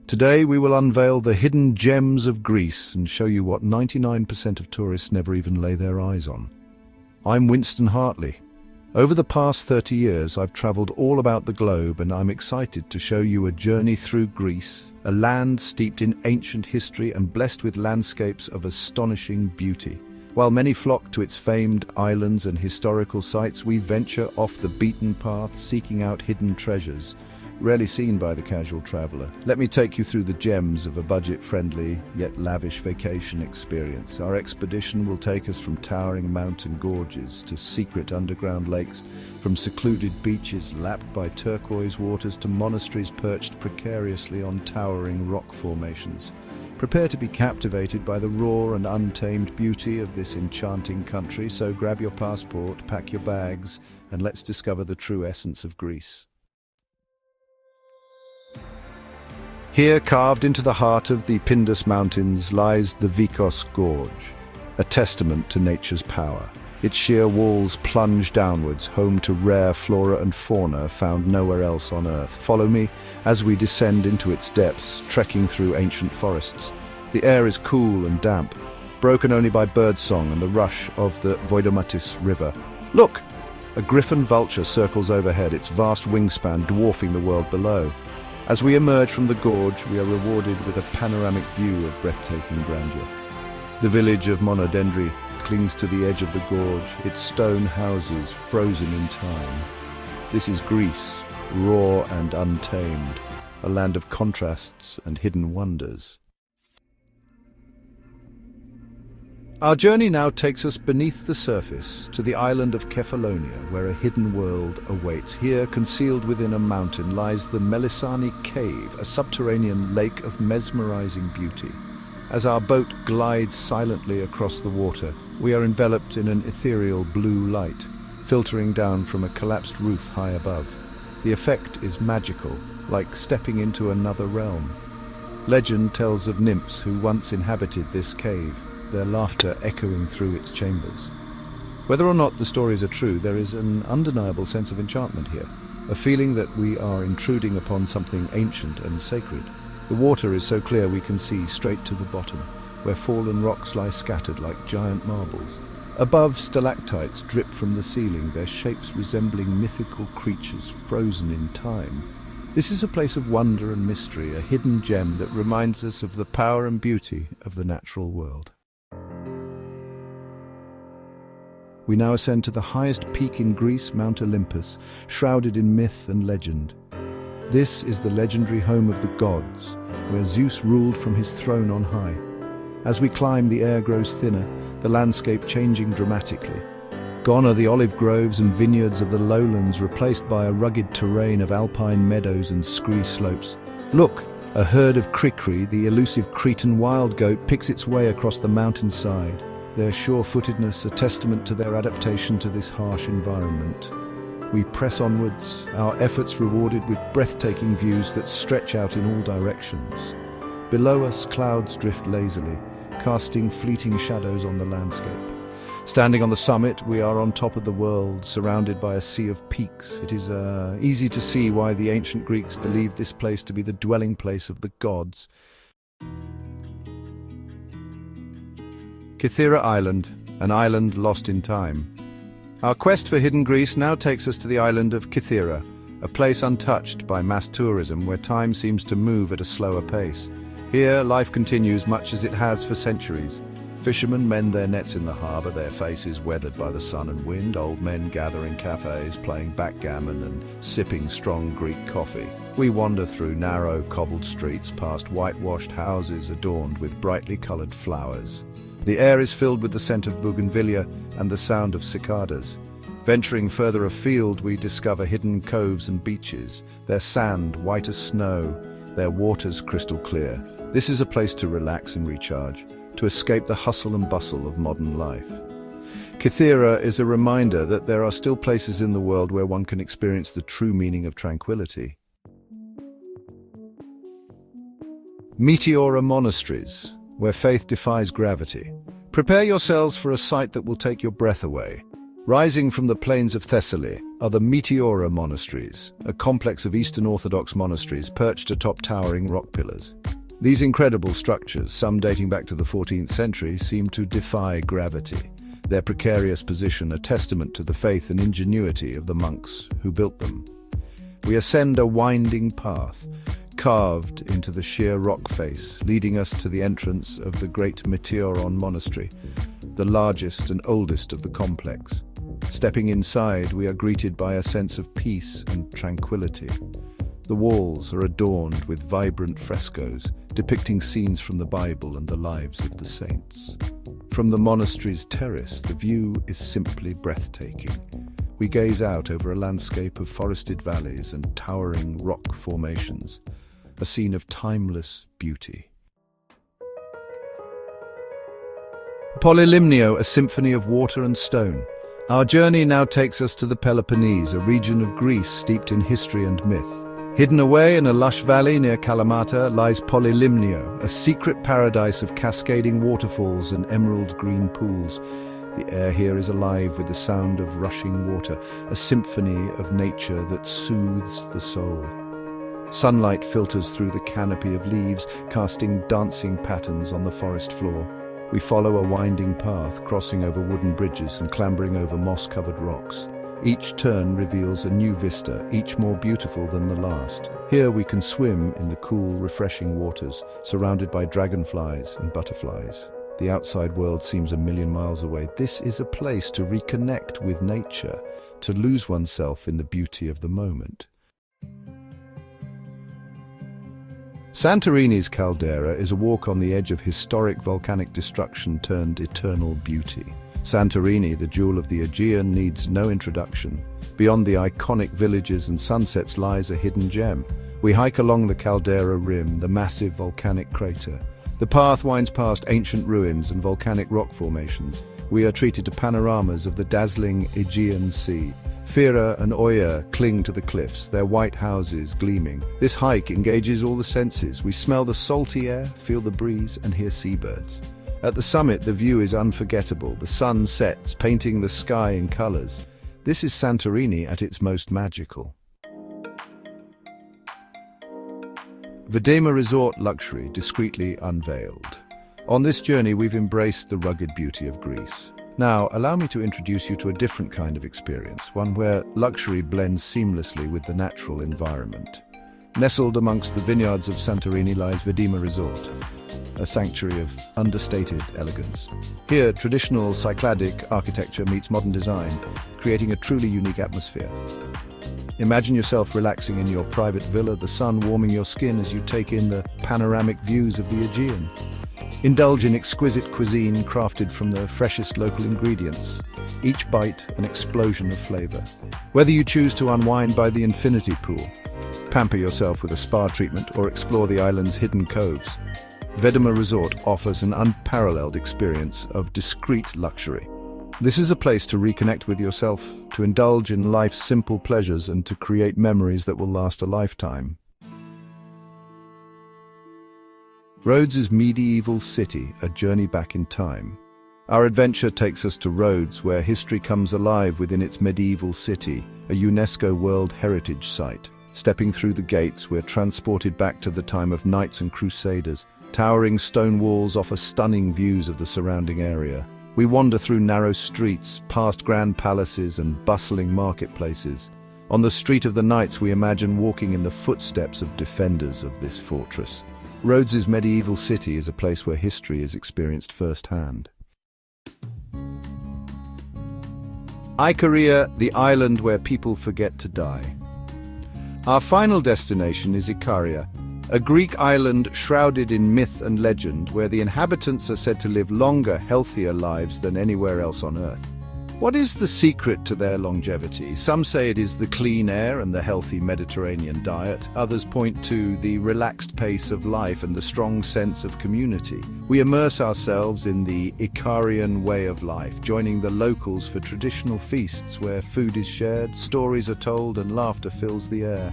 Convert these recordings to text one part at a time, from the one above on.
Today we will unveil the hidden gems of Greece and show you what 99% of tourists never even lay their eyes on. I'm Winston Hartley. Over the past 30 years, I've traveled all about the globe, and I'm excited to show you a journey through Greece, a land steeped in ancient history and blessed with landscapes of astonishing beauty. While many flock to its famed islands and historical sites, we venture off the beaten path, seeking out hidden treasures, rarely seen by the casual traveler. Let me take you through the gems of a budget-friendly yet lavish vacation experience. Our expedition will take us from towering mountain gorges to secret underground lakes, from secluded beaches lapped by turquoise waters to monasteries perched precariously on towering rock formations. Prepare to be captivated by the raw and untamed beauty of this enchanting country, so grab your passport, pack your bags, and let's discover the true essence of Greece. Here, carved into the heart of the Pindus Mountains, lies the Vikos Gorge, a testament to nature's power. Its sheer walls plunge downwards, home to rare flora and fauna found nowhere else on Earth. Follow me as we descend into its depths, trekking through ancient forests. The air is cool and damp, broken only by birdsong and the rush of the Vedema River. Look! A griffon vulture circles overhead, its vast wingspan dwarfing the world below. As we emerge from the gorge, we are rewarded with a panoramic view of breathtaking grandeur. The village of Monodendri clings to the edge of the gorge, its stone houses frozen in time. This is Greece, raw and untamed, a land of contrasts and hidden wonders. Our journey now takes us beneath the surface to the island of Kefalonia, where a hidden world awaits. Here, concealed within a mountain, lies the Melissani Cave, a subterranean lake of mesmerizing beauty. As our boat glides silently across the water, we are enveloped in an ethereal blue light, filtering down from a collapsed roof high above. The effect is magical, like stepping into another realm. Legend tells of nymphs who once inhabited this cave, their laughter echoing through its chambers. Whether or not the stories are true, there is an undeniable sense of enchantment here, a feeling that we are intruding upon something ancient and sacred. The water is so clear we can see straight to the bottom, where fallen rocks lie scattered like giant marbles. Above, stalactites drip from the ceiling, their shapes resembling mythical creatures frozen in time. This is a place of wonder and mystery, a hidden gem that reminds us of the power and beauty of the natural world. We now ascend to the highest peak in Greece, Mount Olympus, shrouded in myth and legend. This is the legendary home of the gods, where Zeus ruled from his throne on high. As we climb, the air grows thinner, the landscape changing dramatically. Gone are the olive groves and vineyards of the lowlands, replaced by a rugged terrain of alpine meadows and scree slopes. Look! A herd of krikri, the elusive Cretan wild goat, picks its way across the mountainside, their sure-footedness a testament to their adaptation to this harsh environment. We press onwards, our efforts rewarded with breathtaking views that stretch out in all directions. Below us, clouds drift lazily, casting fleeting shadows on the landscape. Standing on the summit, we are on top of the world, surrounded by a sea of peaks. It is easy to see why the ancient Greeks believed this place to be the dwelling place of the gods. Kythira Island, an island lost in time. Our quest for hidden Greece now takes us to the island of Kythira, a place untouched by mass tourism where time seems to move at a slower pace. Here, life continues much as it has for centuries. Fishermen mend their nets in the harbour, their faces weathered by the sun and wind. Old men gather in cafes, playing backgammon and sipping strong Greek coffee. We wander through narrow, cobbled streets, past whitewashed houses adorned with brightly coloured flowers. The air is filled with the scent of bougainvillea and the sound of cicadas. Venturing further afield, we discover hidden coves and beaches, their sand white as snow, their waters crystal clear. This is a place to relax and recharge, to escape the hustle and bustle of modern life. Kythira is a reminder that there are still places in the world where one can experience the true meaning of tranquility. Meteora Monasteries, where faith defies gravity. Prepare yourselves for a sight that will take your breath away. Rising from the plains of Thessaly, are the Meteora Monasteries, a complex of Eastern Orthodox monasteries perched atop towering rock pillars. These incredible structures, some dating back to the 14th century, seem to defy gravity, their precarious position a testament to the faith and ingenuity of the monks who built them. We ascend a winding path, carved into the sheer rock face, leading us to the entrance of the great Meteora Monastery, the largest and oldest of the complex. Stepping inside, we are greeted by a sense of peace and tranquility. The walls are adorned with vibrant frescoes, depicting scenes from the Bible and the lives of the saints. From the monastery's terrace, the view is simply breathtaking. We gaze out over a landscape of forested valleys and towering rock formations, a scene of timeless beauty. Polylimnio, a symphony of water and stone. Our journey now takes us to the Peloponnese, a region of Greece steeped in history and myth. Hidden away in a lush valley near Kalamata lies Polylimnio, a secret paradise of cascading waterfalls and emerald green pools. The air here is alive with the sound of rushing water, a symphony of nature that soothes the soul. Sunlight filters through the canopy of leaves, casting dancing patterns on the forest floor. We follow a winding path, crossing over wooden bridges and clambering over moss-covered rocks. Each turn reveals a new vista, each more beautiful than the last. Here we can swim in the cool, refreshing waters, surrounded by dragonflies and butterflies. The outside world seems a million miles away. This is a place to reconnect with nature, to lose oneself in the beauty of the moment. Santorini's Caldera is a walk on the edge of historic volcanic destruction turned eternal beauty. Santorini, the jewel of the Aegean, needs no introduction. Beyond the iconic villages and sunsets lies a hidden gem. We hike along the caldera rim, the massive volcanic crater. The path winds past ancient ruins and volcanic rock formations. We are treated to panoramas of the dazzling Aegean Sea. Fira and Oya cling to the cliffs, their white houses gleaming. This hike engages all the senses. We smell the salty air, feel the breeze, and hear seabirds. At the summit, the view is unforgettable. The sun sets, painting the sky in colors. This is Santorini at its most magical. Vedema Resort luxury, discreetly unveiled. On this journey, we've embraced the rugged beauty of Greece. Now, allow me to introduce you to a different kind of experience, one where luxury blends seamlessly with the natural environment. Nestled amongst the vineyards of Santorini lies Vedema Resort, a sanctuary of understated elegance. Here, traditional Cycladic architecture meets modern design, creating a truly unique atmosphere. Imagine yourself relaxing in your private villa, the sun warming your skin as you take in the panoramic views of the Aegean. Indulge in exquisite cuisine crafted from the freshest local ingredients, each bite an explosion of flavor. Whether you choose to unwind by the infinity pool, pamper yourself with a spa treatment, or explore the island's hidden coves, Vedema Resort offers an unparalleled experience of discreet luxury. This is a place to reconnect with yourself, to indulge in life's simple pleasures, and to create memories that will last a lifetime. Rhodes' medieval city, a journey back in time. Our adventure takes us to Rhodes, where history comes alive within its medieval city, a UNESCO World Heritage Site. Stepping through the gates, we're transported back to the time of knights and crusaders. Towering stone walls offer stunning views of the surrounding area. We wander through narrow streets, past grand palaces and bustling marketplaces. On the Street of the Knights, we imagine walking in the footsteps of defenders of this fortress. Rhodes' medieval city is a place where history is experienced firsthand. Kythira, the island where people forget to die. Our final destination is Kythira, a Greek island shrouded in myth and legend where the inhabitants are said to live longer, healthier lives than anywhere else on Earth. What is the secret to their longevity? Some say it is the clean air and the healthy Mediterranean diet. Others point to the relaxed pace of life and the strong sense of community. We immerse ourselves in the Icarian way of life, joining the locals for traditional feasts where food is shared, stories are told, and laughter fills the air.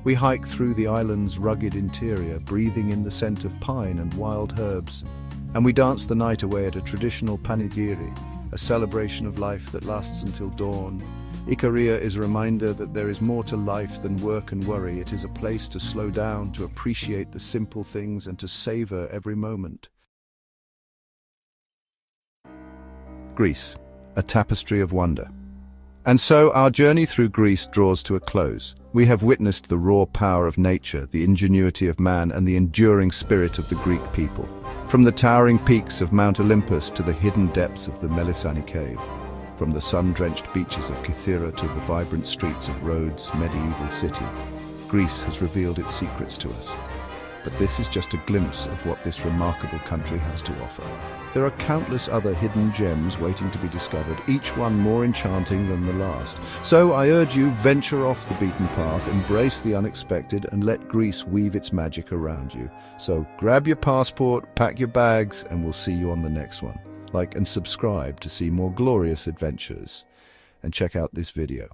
We hike through the island's rugged interior, breathing in the scent of pine and wild herbs, and we dance the night away at a traditional panegyri, a celebration of life that lasts until dawn. Ikaria is a reminder that there is more to life than work and worry. It is a place to slow down, to appreciate the simple things, and to savor every moment. Greece, a tapestry of wonder. And so our journey through Greece draws to a close. We have witnessed the raw power of nature, the ingenuity of man, and the enduring spirit of the Greek people. From the towering peaks of Mount Olympus to the hidden depths of the Melissani Cave. From the sun-drenched beaches of Kythira to the vibrant streets of Rhodes' medieval city, Greece has revealed its secrets to us. But this is just a glimpse of what this remarkable country has to offer. There are countless other hidden gems waiting to be discovered, each one more enchanting than the last. So I urge you, venture off the beaten path, embrace the unexpected, and let Greece weave its magic around you. So grab your passport, pack your bags, and we'll see you on the next one. Like and subscribe to see more glorious adventures. And check out this video.